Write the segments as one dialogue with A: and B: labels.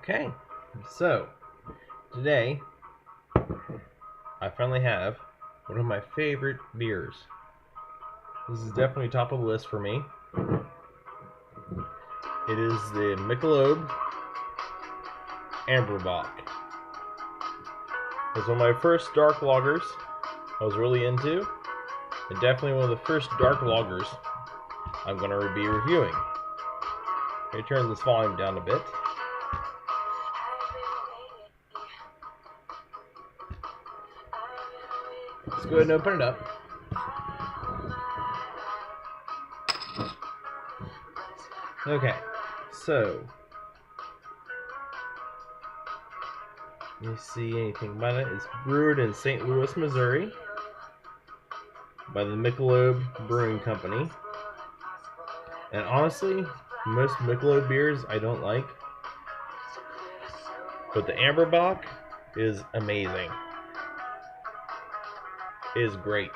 A: Okay, so today I finally have one of my favorite beers. This is definitely top of the list for me. It is the Michelob Amberbock. It's one of my first dark lagers I was really into, and definitely one of the first dark lagers I'm going to be reviewing. Let me turn this volume down a bit. Let's go ahead and open it up. Okay, so let me see anything about it. It's brewed in St. Louis, Missouri by the Michelob Brewing Company. And honestly, most Michelob beers I don't like, but the Amberbock is amazing. It is great.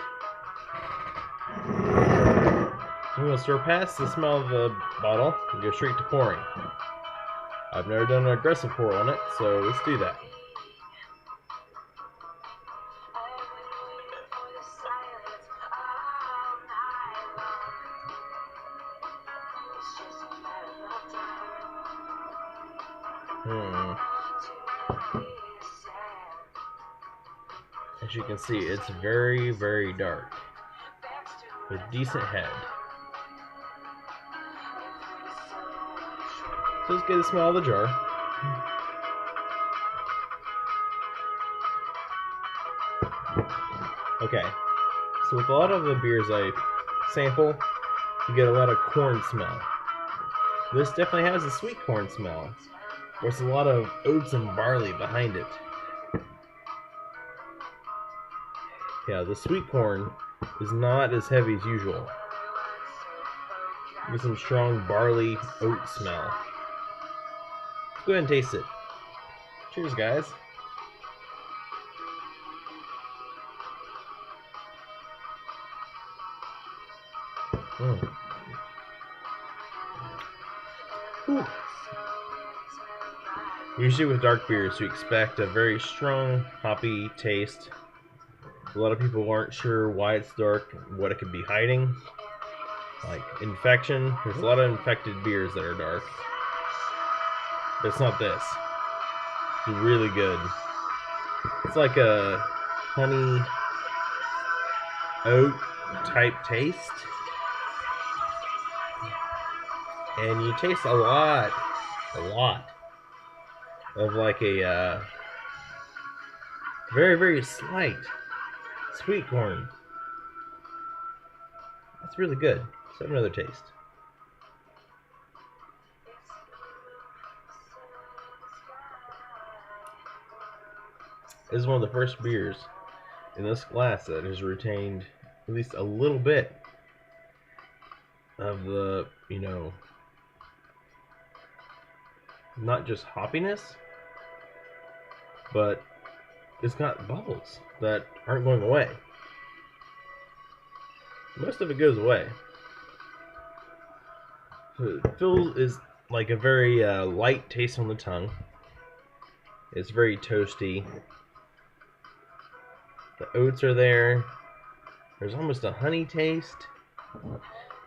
A: So I'm going to surpass the smell of the bottle and go straight to pouring. I've never done an aggressive pour on it, so let's do that. As you can see, it's very, very dark with decent head. So let's get a smell of the jar. Okay, so with a lot of the beers I sample, you get a lot of corn smell. This definitely has a sweet corn smell. There's a lot of oats and barley behind it. Yeah, the sweet corn is not as heavy as usual. Get some strong barley oat smell. Let's go ahead and taste it. Cheers, guys. Usually with dark beers, you expect a very strong hoppy taste. A lot of people aren't sure why it's dark, what it could be hiding. Like infection. There's a lot of infected beers that are dark. But it's not this. It's really good. It's like a honey oat type taste. And you taste a lot of like a very, very slight sweet corn. That's really good. Let's have another taste. This is one of the first beers in this glass that has retained at least a little bit of the, not just hoppiness, but it's got bubbles that aren't going away. Most of it goes away. So it is like a very light taste on the tongue. It's very toasty. The oats are there. There's almost a honey taste.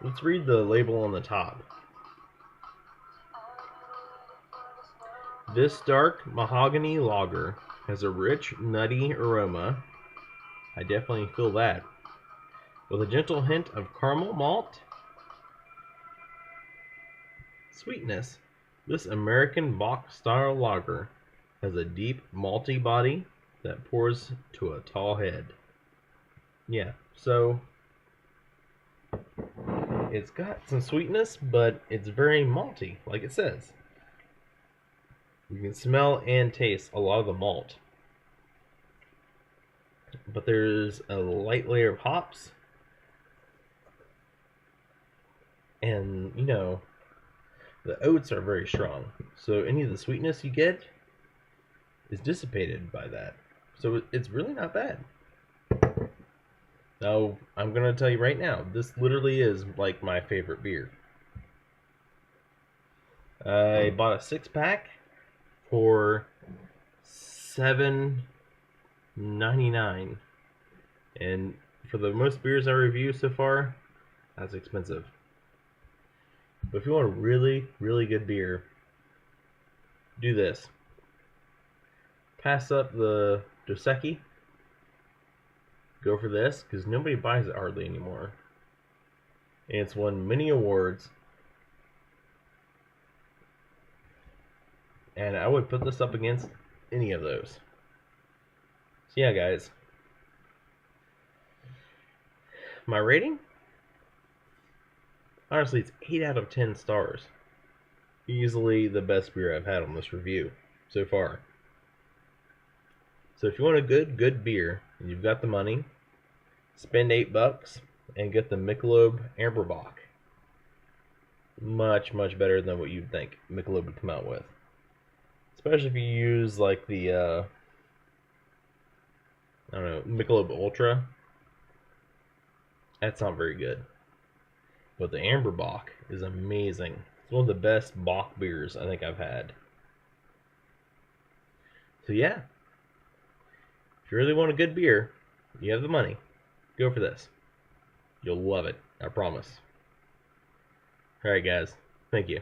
A: Let's read the label on the top. This dark mahogany lager has a rich, nutty aroma. I definitely feel that. With a gentle hint of caramel malt. Sweetness. This American Bock style lager has a deep, malty body that pours to a tall head. Yeah, so it's got some sweetness, but it's very malty, like it says. You can smell and taste a lot of the malt. But there's a light layer of hops. And, the oats are very strong. So any of the sweetness you get is dissipated by that. So it's really not bad. Now, I'm going to tell you right now, this literally is like my favorite beer. I bought a 6-pack for $7.99, and for the most beers I review so far, that's expensive. But if you want a really, really good beer, do this. Pass up the Dos Equis. Go for this, because nobody buys it hardly anymore. And it's won many awards. And I would put this up against any of those. So yeah, guys. My rating? Honestly, it's 8 out of 10 stars. Easily the best beer I've had on this review so far. So if you want a good beer, and you've got the money, spend $8 and get the Michelob Amberbock. Much, much better than what you'd think Michelob would come out with. Especially if you use like the, I don't know, Michelob Ultra. That's not very good. But the Amberbock is amazing. It's one of the best Bock beers I think I've had. So yeah, if you really want a good beer, you have the money, go for this. You'll love it, I promise. Alright guys, thank you.